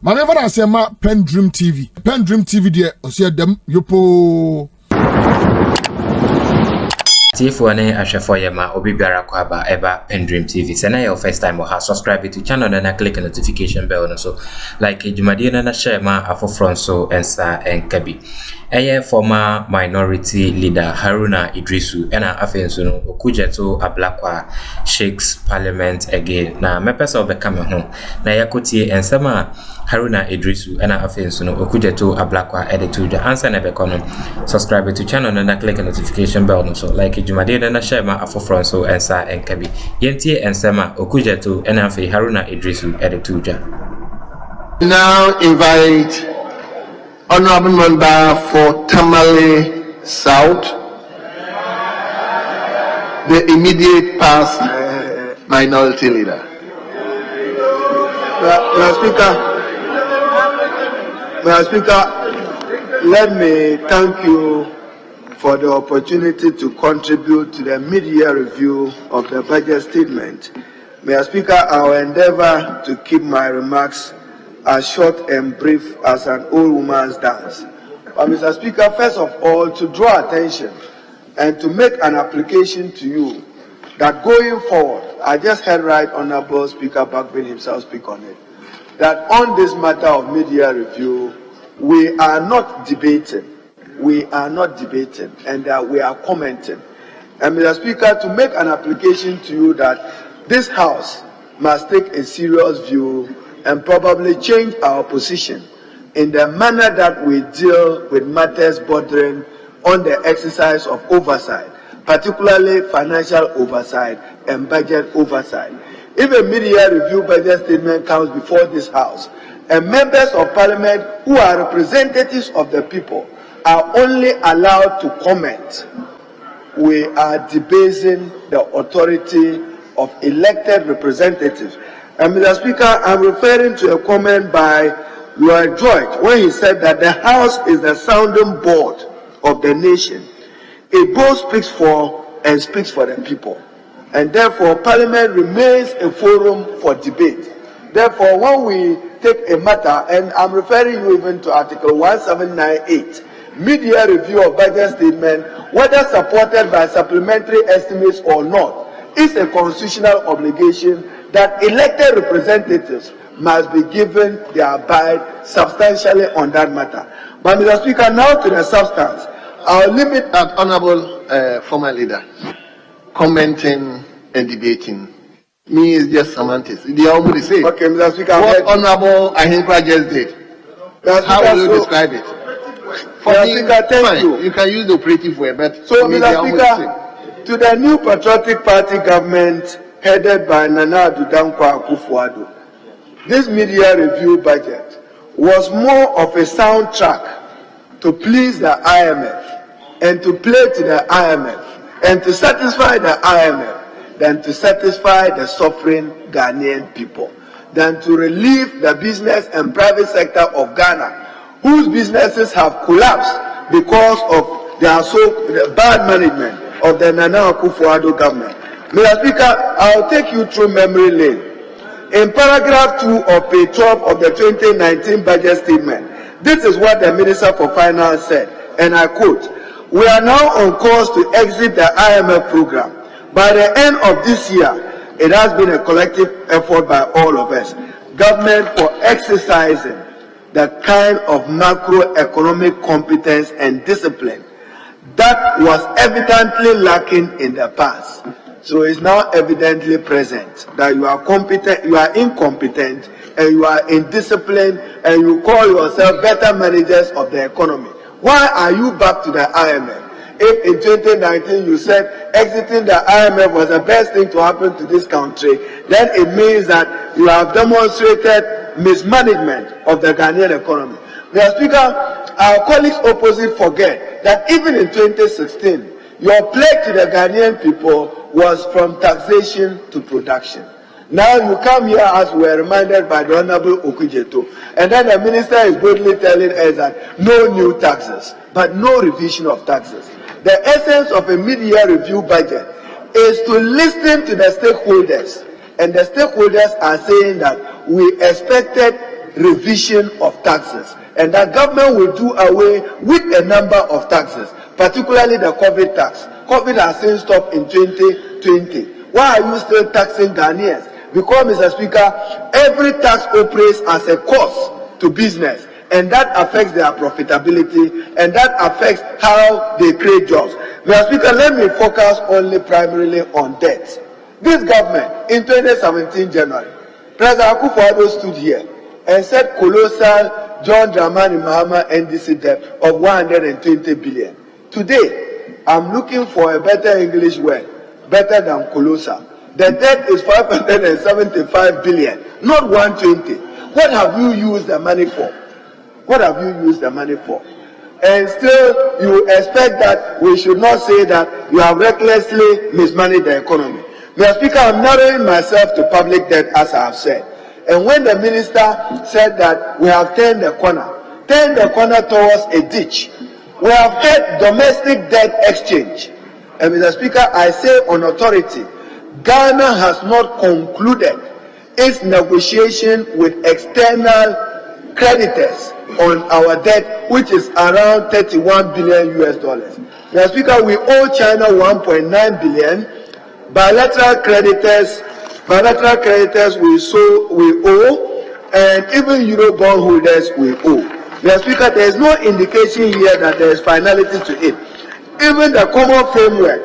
Maneva na sema PENDREAM TV. PENDREAM TV de osia dem yopo. Tifo ne ahwefo yema obi biara kwa ba eba PENDREAM TV. Say na your first time or ha subscribe to channel and click the notification bell no so like ejumade na share ma afofron so ensa enkabi. Eye former minority leader Haruna Idrisu ena afenso no Okudzeto ablakwa shakes parliament again na mepesa obekame ho na yakotie ensema Haruna Idrisu ena afenso no Okudzeto ablakwa edituja answer na bekono subscribe to channel and click the notification bell no so like ejumade na share ma afofron so ensa enkabi yentie ensema Okudzeto ena afi Haruna Idrisu edituja. Now invite Honorable Member for Tamale South, the immediate past minority leader. Mr. Speaker, let me thank you for the opportunity to contribute to the mid-year review of the budget statement. Mr. Speaker, I will endeavor to keep my remarks as short and brief as an old woman's dance. But Mr. Speaker, first of all, to draw attention and to make an application to you that going forward, I just heard Right Honorable Speaker Bagbin himself speak on it, that on this matter of mid-year review, we are not debating, and that we are commenting. And Mr. Speaker, to make an application to you that this House must take a serious view and probably change our position in the manner that we deal with matters bordering on the exercise of oversight, particularly financial oversight and budget oversight. If a mid-year review budget statement comes before this House, and members of Parliament who are representatives of the people are only allowed to comment, we are debasing the authority of elected representatives. And Mr. Speaker, I'm referring to a comment by Lloyd George when he said that the House is the sounding board of the nation. It both speaks for and speaks for the people. And therefore, Parliament remains a forum for debate. Therefore, when we take a matter, and I'm referring you even to Article 1798, mid-year review of budget statement, whether supported by supplementary estimates or not, is a constitutional obligation that elected representatives must be given their abide substantially on that matter. But Mr. Speaker, now to the substance. I'll limit that honorable former leader commenting and debating. Me is just semantics. They are already say. Okay, Mr. Speaker. What honorable Ahinkra just did. How will you describe it? For Mr. Speaker, thank you. You can use the operative word, but so Mr. Speaker, to the new patriotic party government headed by Nana Addo Dankwa Akufo-Addo, this mid-year review budget was more of a soundtrack to please the IMF and to play to the IMF and to satisfy the IMF than to satisfy the suffering Ghanaian people, than to relieve the business and private sector of Ghana, whose businesses have collapsed because of their bad management of the Nana Akufo-Addo government. Mr. Speaker, I'll take you through memory lane. In paragraph 2 of page 12 of the 2019 budget statement, this is what the Minister for Finance said, and I quote, "We are now on course to exit the IMF program. By the end of this year, it has been a collective effort by all of us, government, for exercising the kind of macroeconomic competence and discipline that was evidently lacking in the past. So it's now evidently present that you are competent, you are incompetent, and you are indisciplined, and you call yourself better managers of the economy. Why are you back to the IMF? If in 2019 you said exiting the IMF was the best thing to happen to this country, then it means that you have demonstrated mismanagement of the Ghanaian economy. Mr. Speaker, our colleagues opposite forget that even in 2016, your pledge to the Ghanaian people was from taxation to production. Now you come here, as we were reminded by the Honorable Okudzeto, and then the minister is boldly telling us that no new taxes, but no revision of taxes. The essence of a mid-year review budget is to listen to the stakeholders, and the stakeholders are saying that we expected revision of taxes, and that government will do away with a number of taxes, particularly the COVID tax. COVID has since stopped in 2020. Why are you still taxing Ghanaians? Because, Mr. Speaker, every tax operates as a cost to business, and that affects their profitability, and that affects how they create jobs. Mr. Speaker, let me focus only primarily on debt. This government, in 2017 January, President Akufo-Addo stood here and said colossal John Dramani Mahama NDC debt of 120 billion. Today, I'm looking for a better English word, better than colossal. The debt is 575 billion, not 120. What have you used the money for? What have you used the money for? And still, you expect that we should not say that you have recklessly mismanaged the economy. Mr. Speaker, I'm narrowing myself to public debt, as I have said. And when the minister said that we have turned the corner towards a ditch, we have had domestic debt exchange. And Mr. Speaker, I say on authority, Ghana has not concluded its negotiation with external creditors on our debt, which is around 31 billion US dollars. Mr. Speaker, we owe China 1.9 billion. Bilateral creditors we owe, and even Euro bond holders we owe. Mr. Speaker, there is no indication here that there is finality to it. Even the common framework.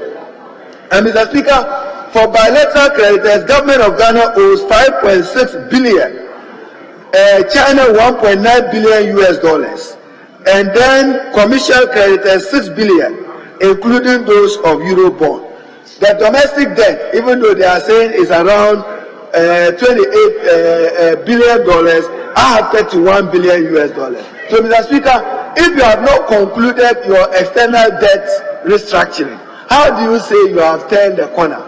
And Mr. Speaker, for bilateral creditors, government of Ghana owes 5.6 billion. China 1.9 billion US dollars, and then commercial creditors 6 billion, including those of Euro bond. The domestic debt, even though they are saying is around 28 billion dollars, I have 31 billion US dollars. So, Mr. Speaker, if you have not concluded your external debt restructuring, how do you say you have turned the corner?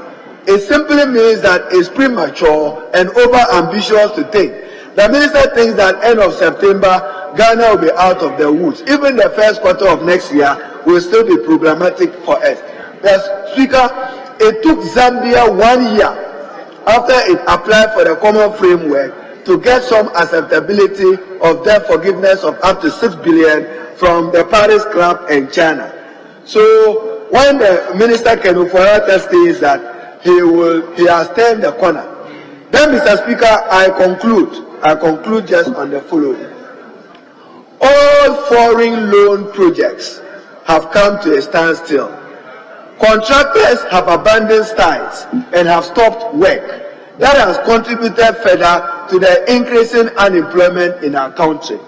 It simply means that it's premature and over-ambitious to think. The minister thinks that end of September, Ghana will be out of the woods. Even the first quarter of next year will still be problematic for us. Mr. Speaker, it took Zambia 1 year after it applied for the common framework to get some acceptability of debt forgiveness of up to 6 billion from the Paris Club and China. So when the minister Kenufo-Addo says that he has turned the corner, then, Mr. Speaker, I conclude just on the following. All foreign loan projects have come to a standstill. Contractors have abandoned sites and have stopped work. That has contributed further to the increasing unemployment in our country.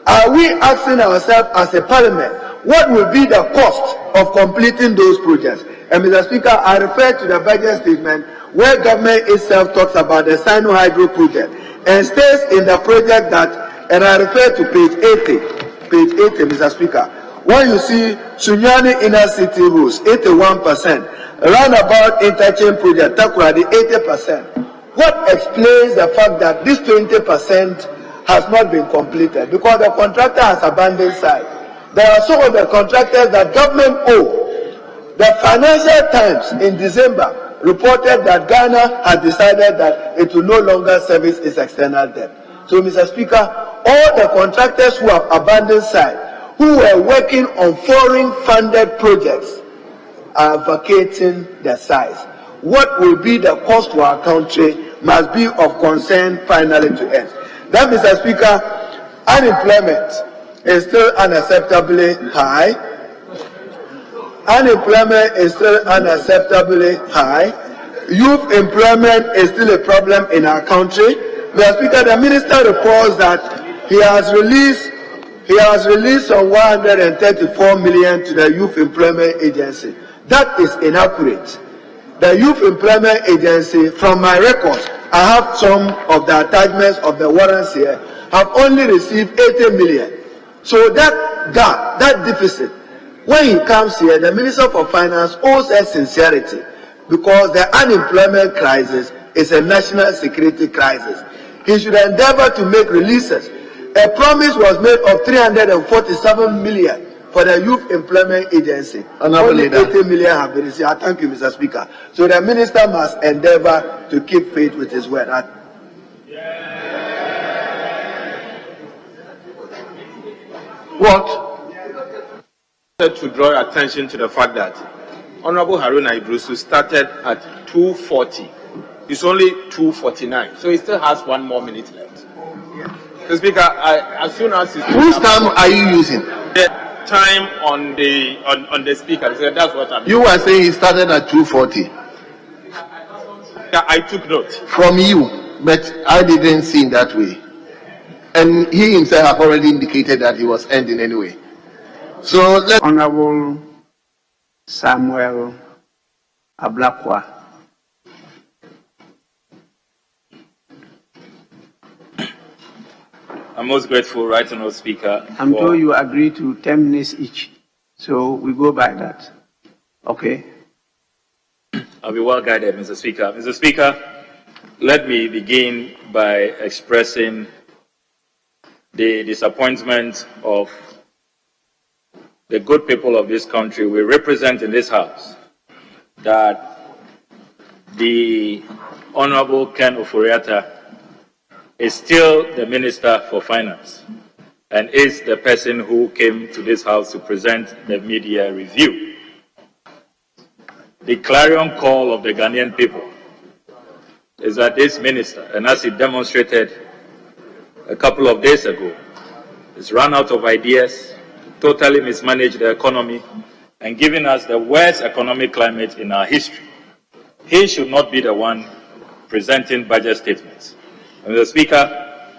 Are we asking ourselves as a parliament, what will be the cost of completing those projects? And Mr. Speaker, I refer to the budget statement where government itself talks about the Sino Hydro project and states in the project that, and I refer to page 80, Mr. Speaker, when you see Sunyani Inner City Roads, 81%, Roundabout Interchange Project, Takoradi, 80%. What explains the fact that this 20% has not been completed? Because the contractor has abandoned site. There are some of the contractors that government owe. The Financial Times in December reported that Ghana has decided that it will no longer service its external debt. So, Mr. Speaker, all the contractors who have abandoned site, who were working on foreign-funded projects, are vacating the sites. What will be the cost to our country must be of concern finally to us. Then, Mr. Speaker, unemployment is still unacceptably high. Unemployment is still unacceptably high. Youth employment is still a problem in our country. Mr. Speaker, the minister reports that he has released some 134 million to the Youth Employment Agency. That is inaccurate. The Youth Employment Agency, from my records, I have some of the attachments of the warrants here, have only received 80 million. So that gap, that deficit, when he comes here, the Minister for Finance owes us sincerity, because the unemployment crisis is a national security crisis. He should endeavor to make releases. A promise was made of 347 million for the Youth Employment Agency. Only 80 million have been received. I thank you, Mr. Speaker. So the minister must endeavor to keep faith with his word. What? To draw your attention to the fact that Honorable Haruna Idrusu started at 2:40. It's only 2:49, so he still has 1 more minute left. The Speaker, as soon as whose time are you using? The time on the Speaker, so that's what I'm. You were saying he started at 2:40. I took note From you, but I didn't see it that way. And he himself have already indicated that he was ending anyway. So let Honorable Samuel Ablakwa. I'm most grateful, Right Honourable Speaker. I'm told you agree to 10 minutes each, so we go by that. Okay. I'll be well guided, Mr. Speaker. Mr. Speaker, let me begin by expressing the disappointment of the good people of this country we represent in this House, that the Honourable Ken Ofori is still the Minister for Finance and is the person who came to this House to present the media review. The clarion call of the Ghanaian people is that this minister, and as he demonstrated a couple of days ago, has run out of ideas, totally mismanaged the economy, and given us the worst economic climate in our history. He should not be the one presenting budget statements. And Mr. Speaker,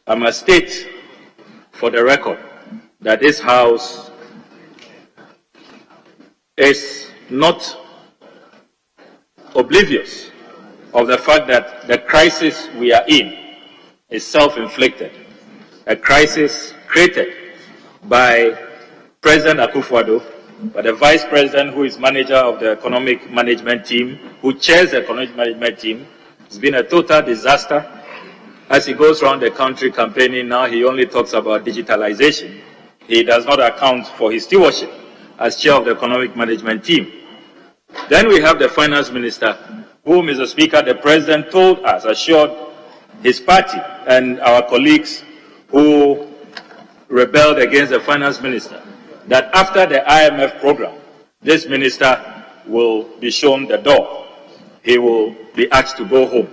I must state for the record that this House is not oblivious of the fact that the crisis we are in is self-inflicted, a crisis created by President Akufo-Addo, by the Vice President who is manager of the economic management team, who chairs the economic management team. It's been a total disaster. As he goes around the country campaigning now, he only talks about digitalization. He does not account for his stewardship as chair of the economic management team. Then we have the finance minister, who, Mr. Speaker, the president told us, assured his party and our colleagues who rebelled against the finance minister, that after the IMF program, this minister will be shown the door. He will be asked to go home.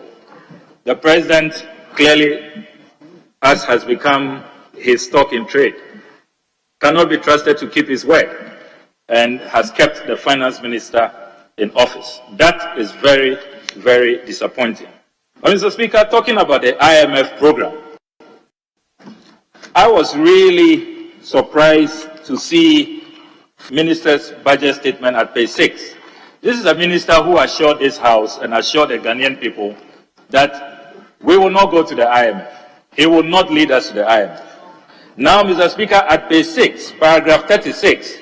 The president clearly, as has become his stock in trade, cannot be trusted to keep his word and has kept the finance minister in office. That is very, very disappointing. But Mr. Speaker, talking about the IMF program, I was really surprised to see Minister's budget statement at page 6. This is a minister who assured this House and assured the Ghanaian people that we will not go to the IMF. He will not lead us to the IMF. Now, Mr. Speaker, at page 6, paragraph 36,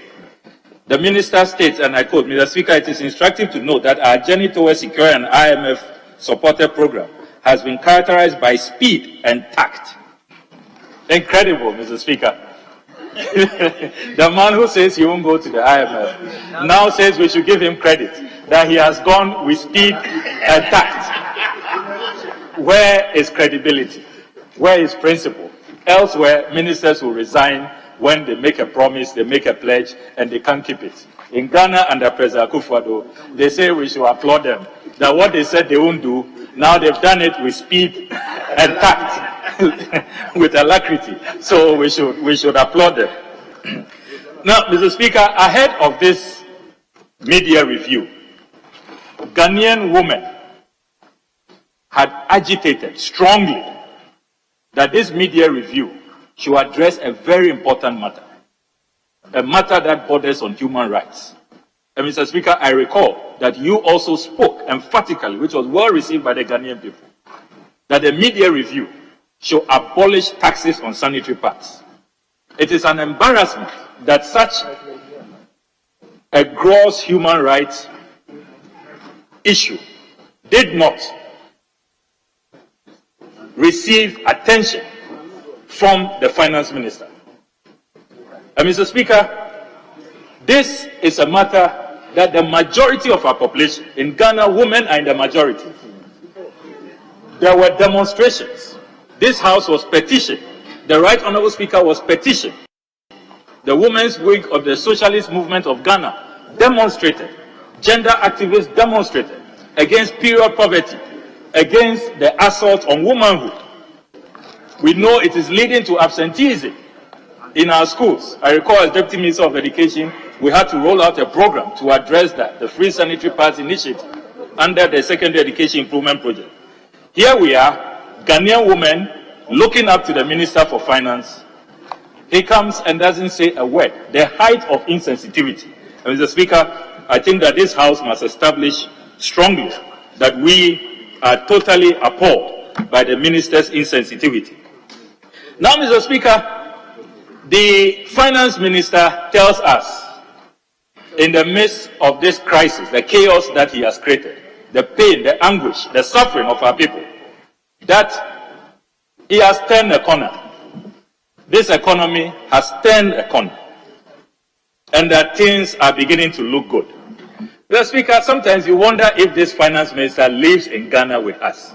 the minister states, and I quote, Mr. Speaker, it is instructive to note that our journey towards securing an IMF-supported program has been characterized by speed and tact. Incredible, Mr. Speaker. The man who says he won't go to the IMF now says we should give him credit that he has gone with speed and tact. Where is credibility? Where is principle? Elsewhere, ministers will resign when they make a promise, they make a pledge, and they can't keep it. In Ghana, under President Akufo-Addo, they say we should applaud them. That what they said they won't do, now they've done it with speed and tact, with alacrity. So we should applaud them. Now, Mr. Speaker, ahead of this media review, Ghanaian women had agitated strongly that this media review should address a very important matter, a matter that borders on human rights. And Mr. Speaker, I recall that you also spoke emphatically, which was well received by the Ghanaian people, that the media review should abolish taxes on sanitary pads. It is an embarrassment that such a gross human rights issue did not receive attention from the finance minister. And Mr. Speaker, this is a matter that the majority of our population, in Ghana, women are in the majority. There were demonstrations. This House was petitioned. The Right Honourable Speaker was petitioned The Women's Week of the Socialist Movement of Ghana demonstrated, gender activists demonstrated against period poverty, against the assault on womanhood. We know it is leading to absenteeism in our schools. I recall as Deputy Minister of Education, we had to roll out a program to address that, the Free Sanitary Pads Initiative, under the Secondary Education Improvement Project. Here we are, Ghanaian women looking up to the Minister for Finance. He comes and doesn't say a word. The height of insensitivity. And Mr. Speaker, I think that this House must establish strongly that we are totally appalled by the Minister's insensitivity. Now, Mr. Speaker, the Finance Minister tells us, in the midst of this crisis, the chaos that he has created, the pain, the anguish, the suffering of our people, that he has turned a corner. This economy has turned a corner, and that things are beginning to look good. Mr. Speaker, sometimes you wonder if this Finance Minister lives in Ghana with us.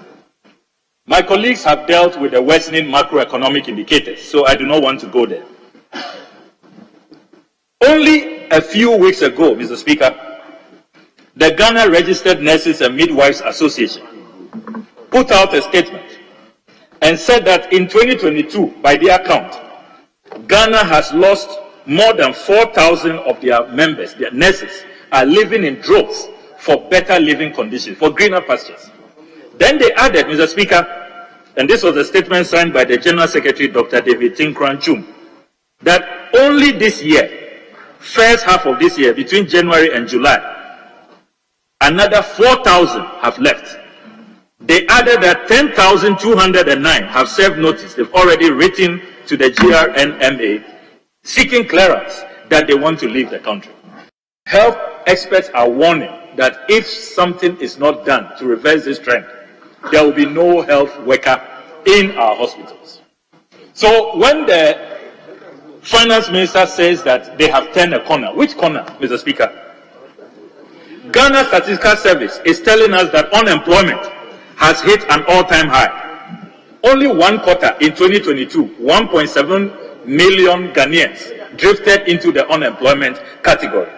My colleagues have dealt with the worsening macroeconomic indicators, so I do not want to go there. Only a few weeks ago, Mr. Speaker, the Ghana Registered Nurses and Midwives Association put out a statement and said that in 2022, by their count, Ghana has lost more than 4,000 of their members, their nurses, are living in droves for better living conditions, for greener pastures. Then they added, Mr. Speaker, and this was a statement signed by the General Secretary, Dr. David Tinkran-Chum, that only this year, first half of this year, between January and July, another 4,000 have left. They added that 10,209 have served notice. They've already written to the GRNMA seeking clearance that they want to leave the country. Health experts are warning that if something is not done to reverse this trend, there will be no health worker in our hospitals. So when the Finance Minister says that they have turned a corner, which corner, Mr. Speaker? Ghana Statistical Service is telling us that unemployment has hit an all-time high. Only one quarter in 2022, 1.7 million Ghanaians drifted into the unemployment category.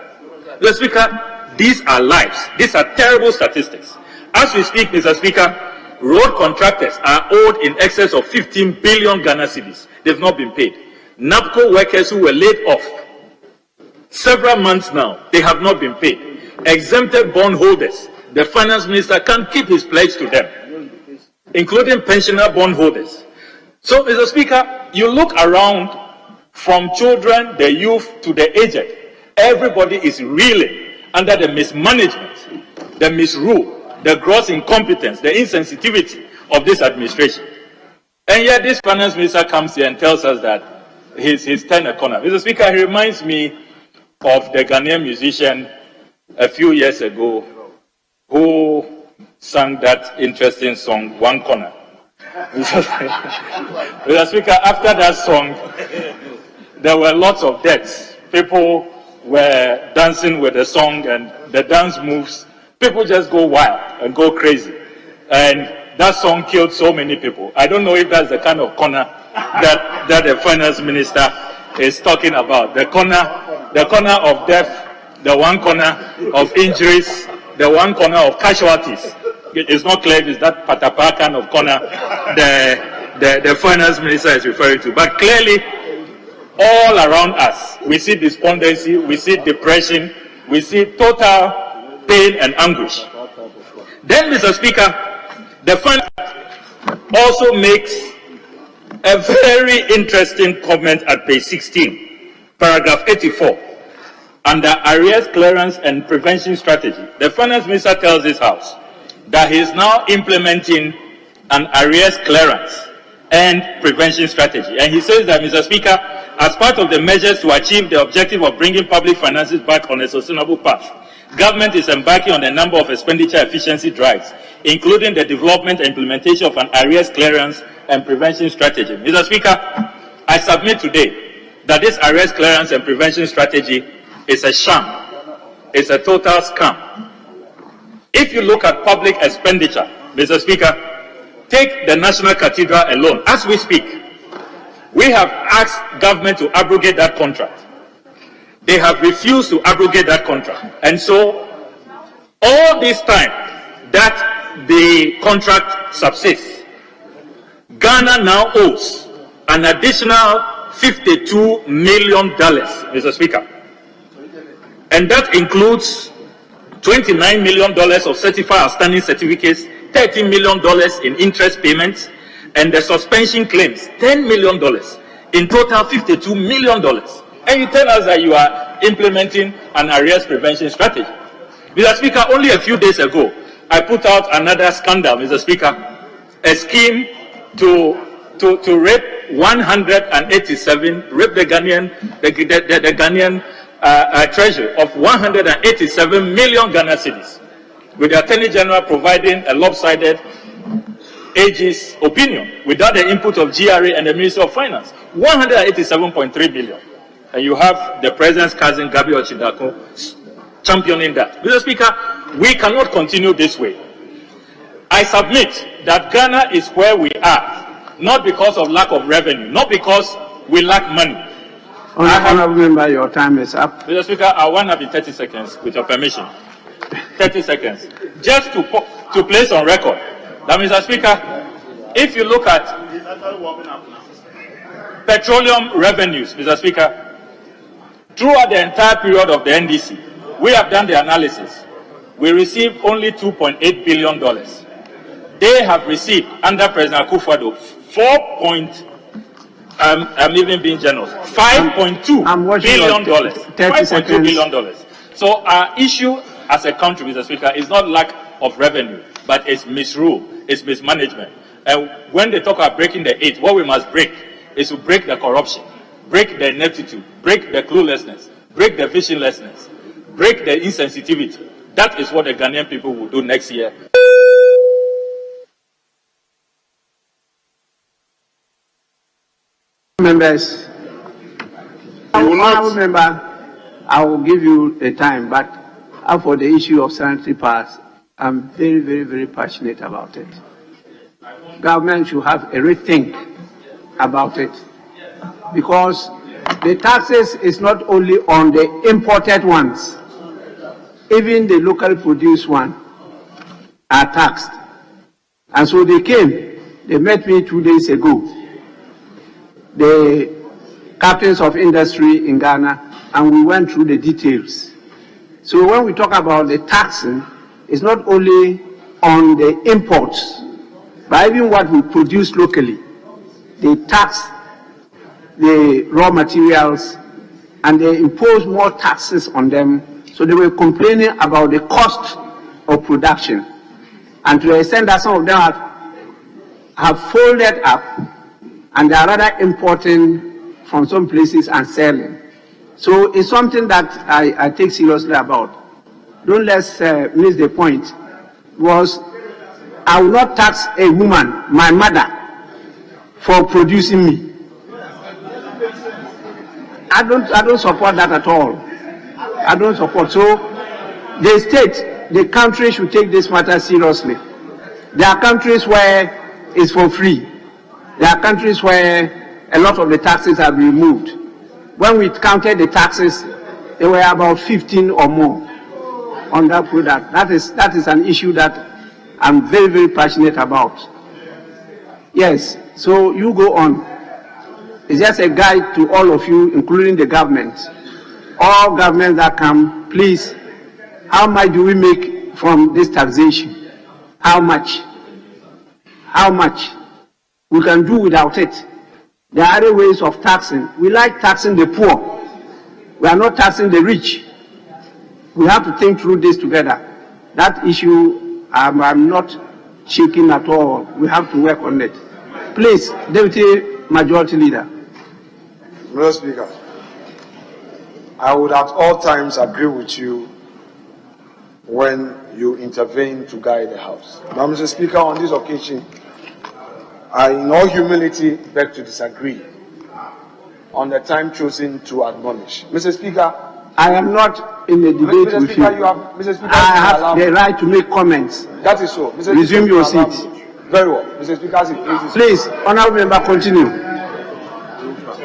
Mr. Speaker, these are lives. These are terrible statistics. As we speak, Mr. Speaker, road contractors are owed in excess of 15 billion Ghana cedis. They've not been paid. NAPCO workers who were laid off several months now, they have not been paid. Exempted bondholders, the Finance Minister can't keep his pledge to them, including pensioner bondholders. So, Mr. Speaker, you look around from children, the youth, to the aged. Everybody is reeling under the mismanagement, the misrule, the gross incompetence, the insensitivity of this administration. And yet this Finance Minister comes here and tells us that he's turned a corner. Mr. Speaker, he reminds me of the Ghanaian musician a few years ago who sang that interesting song, One Corner. Mr. Speaker, after that song, there were lots of deaths. People were dancing with the song and the dance moves. People just go wild and go crazy. And that song killed so many people. I don't know if that's the kind of corner that the Finance Minister is talking about. The corner of death, the one corner of injuries, the one corner of casualties. It's not clear if it's that patapa kind of corner the Finance Minister is referring to. But clearly, all around us, we see despondency, we see depression, we see total pain and anguish. Then, Mr. Speaker, the Finance also makes a very interesting comment at page 16, paragraph 84, under arrears clearance and prevention strategy. The Finance Minister tells this House that he is now implementing an arrears clearance and prevention strategy. And he says that, Mr. Speaker, as part of the measures to achieve the objective of bringing public finances back on a sustainable path, government is embarking on a number of expenditure efficiency drives, including the development and implementation of an arrears clearance and prevention strategy. Mr. Speaker, I submit today that this arrears clearance and prevention strategy is a sham. It's a total scam. If you look at public expenditure, Mr. Speaker, take the National Cathedral alone. As we speak, we have asked government to abrogate that contract. They have refused to abrogate that contract. And so, all this time that the contract subsists, Ghana now owes an additional $52 million, Mr. Speaker. And that includes $29 million of certified outstanding certificates, $13 million in interest payments, and the suspension claims, $10 million. In total, $52 million. And you tell us that you are implementing an arrears prevention strategy. Mr. Speaker, only a few days ago, I put out another scandal, Mr. Speaker, a scheme to rape 187, rape the Ghanaian treasury of 187 million Ghana cedis, with the Attorney General providing a lopsided AG's opinion without the input of GRA and the Ministry of Finance. 187.3 billion. And you have the President's cousin, Gabi Ochidako, championing that. Mr. Speaker, we cannot continue this way. I submit that Ghana is where we are, not because of lack of revenue, not because we lack money. Honourable Member, your time is up. Mr. Speaker, I want to be 30 seconds, with your permission. 30 seconds. Just to place on record that, Mr. Speaker, if you look at petroleum revenues, Mr. Speaker, throughout the entire period of the NDC, we have done the analysis. We received only $2.8 billion. They have received, under President Akufo-Addo, I'm even being generous, $5.2 billion. $5.2 billion. So our issue as a country, Mr. Speaker, is not lack of revenue, but it's misrule, it's mismanagement. And when they talk about breaking the eight, what we must break is to break the corruption, break the ineptitude, break the cluelessness, break the visionlessness, break the insensitivity. That is what the Ghanaian people will do next year. Members, Honourable Member, I will give you the time, but for the issue of sanitary pass, I'm very, very, very passionate about it. Government should have a rethink about it, because the taxes is not only on the imported ones, even the local produced one are taxed. And so they met me 2 days ago, the captains of industry in Ghana, and we went through the details. So when we talk about the taxing, it's not only on the imports, but even what we produce locally. They tax the raw materials and they impose more taxes on them. So they were complaining about the cost of production. And to the extent that some of them have folded up and they are rather importing from some places and selling. So it's something that I take seriously about. Don't let's miss the point. Was I will not tax a woman, my mother, for producing me. I don't support that at all. I don't support. So the state, the country should take this matter seriously. There are countries where it's for free. There are countries where a lot of the taxes have been removed. When we counted the taxes, there were about 15 or more on that product. That is an issue that I'm very, very passionate about. Yes, so you go on. It's just a guide to all of you, including the government. All governments that come, please, how much do we make from this taxation? How much? How much? We can do without it. There are other ways of taxing. We like taxing the poor. We are not taxing the rich. We have to think through this together. That issue, I'm not shaking at all. We have to work on it. Please, Deputy Majority Leader. Mr. Speaker, I would at all times agree with you when you intervene to guide the House. But Mr. Speaker, on this occasion, I, in all humility, beg to disagree on the time chosen to admonish. Mr. Speaker, I am not in a debate with you. Mr. Speaker, I have the right to make comments. That is so. Mr. Resume Speaker, your seat. Very well. Mr. Speaker, please, Honourable Member, continue.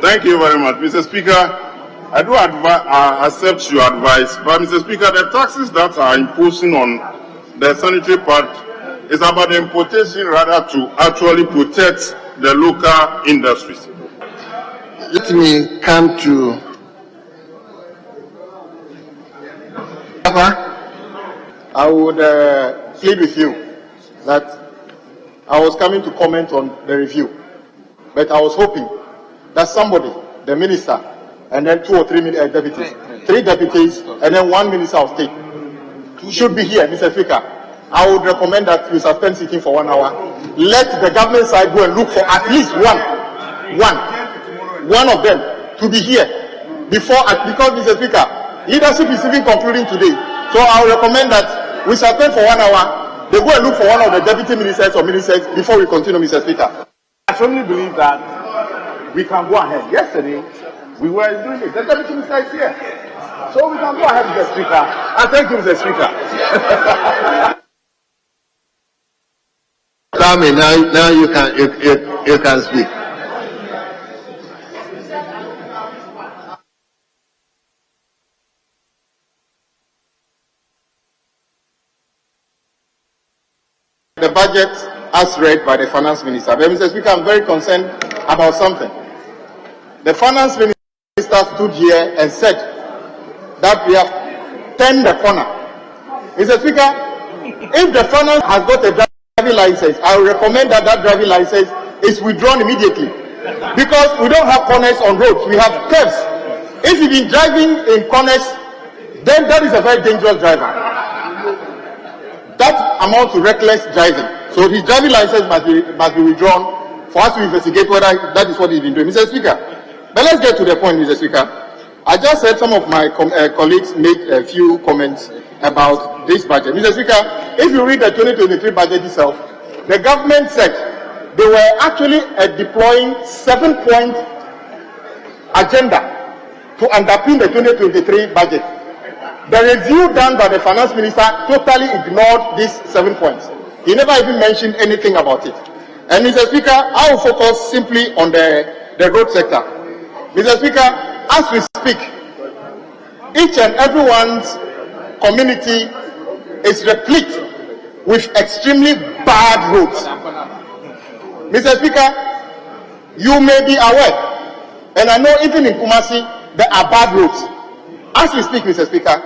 Thank you very much. Mr. Speaker, I do accept your advice, but Mr. Speaker, the taxes that are imposing on the sanitary part is about the importation rather to actually protect the local industries. Let me come to I would plead with you that I was coming to comment on the review, but I was hoping that somebody, the minister, and then 2 or 3 deputies, 3 deputies, and then 1 minister of state should be here, Mr. Speaker. I would recommend that you suspend sitting for 1 hour. Let the government side go and look for at least one of them to be here before, because Mr. Speaker, leadership is even concluding today. So I would recommend that we suspend for 1 hour. They go and look for one of the deputy ministers or ministers before we continue, Mr. Speaker. I firmly believe that we can go ahead. Yesterday, we were doing it. The deputy minister is here. So we can go ahead, Mr. Speaker. I thank you, Mr. Speaker. Tommy, now you can speak. The budget as read by the finance minister. But Mr. Speaker, I'm very concerned about something. The finance minister stood here and said that we have turned the corner. Mr. Speaker, if the finance has got a driving license, I will recommend that driving license is withdrawn immediately, because we don't have corners on roads, we have curves. If you've been driving in corners, then that is a very dangerous driver. That amounts to reckless driving. So his driving license must be withdrawn for us to investigate whether that is what he's been doing. Mr. Speaker, but let's get to the point, Mr. Speaker. I just heard some of my colleagues make a few comments about this budget. Mr. Speaker, if you read the 2023 budget itself, the government said they were actually deploying 7-point agenda to underpin the 2023 budget. The review done by the finance minister totally ignored these 7 points. He never even mentioned anything about it. And Mr. Speaker, I will focus simply on the road sector. Mr. Speaker, as we speak, each and everyone's community is replete with extremely bad roads. Mr. Speaker, you may be aware, and I know even in Kumasi, there are bad roads. As we speak, Mr. Speaker,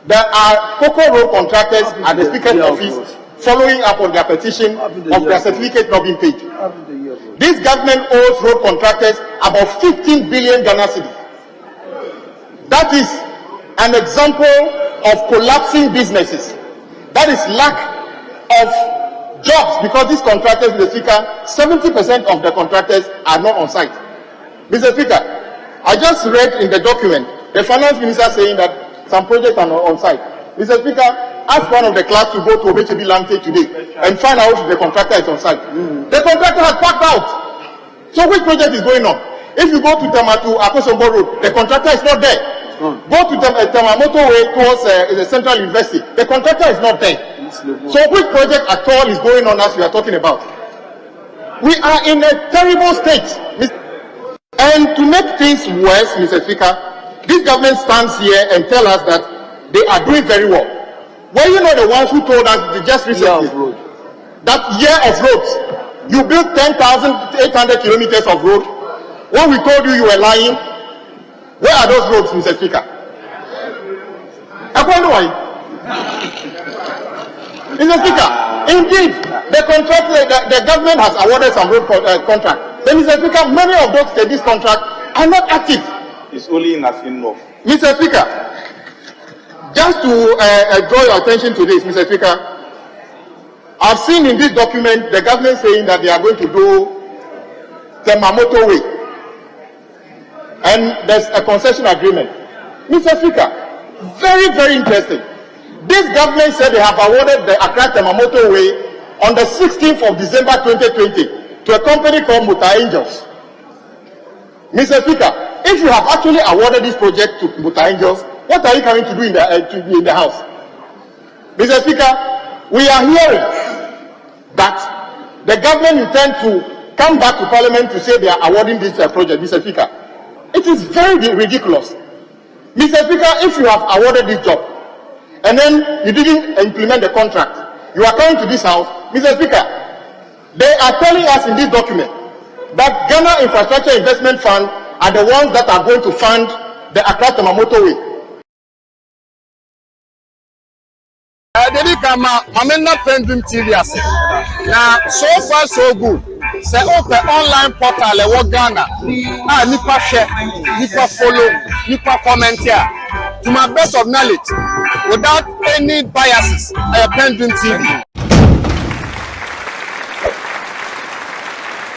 there are cocoa road contractors at the Speaker's office following up on their petition of their certificate not being paid. This government owes road contractors about 15 billion Ghana cedis. That is an example of collapsing businesses. That is lack of jobs, because these contractors, Mr. Speaker, 70% of the contractors are not on site. Mr. Speaker, I just read in the document the finance minister saying that some projects are not on site. Mr. Speaker, ask one of the clerks to go to Obechebi Lante today and find out if the contractor is on site. The contractor has packed out. So which project is going on? If you go to Tamatu, Akosombo Road, the contractor is not there. Go to Tamamoto Way towards the Central University, the contractor is not there. So which project at all is going on as we are talking about? We are in a terrible state. And to make things worse, Mr. Speaker, this government stands here and tell us that they are doing very well. Were you not the ones who told us just recently that year of roads, you built 10,800 kilometers of road? When we told you you were lying, where are those roads, Mr. Speaker? Mr. Speaker, indeed, the government has awarded some road contract. Then, Mr. Speaker, many of those this contract are not active. It's only in Afinno. Mr. Speaker, just to draw your attention to this, Mr. Speaker, I've seen in this document the government saying that they are going to do Tamamoto Way, and there's a concession agreement. Mr. Speaker, very, very interesting. This government said they have awarded the Accra Tamamoto Way on the 16th of December 2020 to a company called Muta Angels. Mr. Speaker, if you have actually awarded this project to Muta Angels, what are you coming to do in the House? Mr. Speaker, we are hearing that the government intends to come back to Parliament to say they are awarding this project. Mr. Speaker, it is very ridiculous. Mr. Speaker, if you have awarded this job and then you didn't implement the contract, you are coming to this house, Mr. Speaker, they are telling us in this document that Ghana Infrastructure Investment Fund are the ones that are going to fund the Accra-Tema motorway. Dedi kama mamena PENDREAM TV ase. Now so far so good. Say open online portal e wo Ghana. Ah nipa share, nipa follow, nipa comment here. To my best of knowledge, without any biases, PENDREAM TV.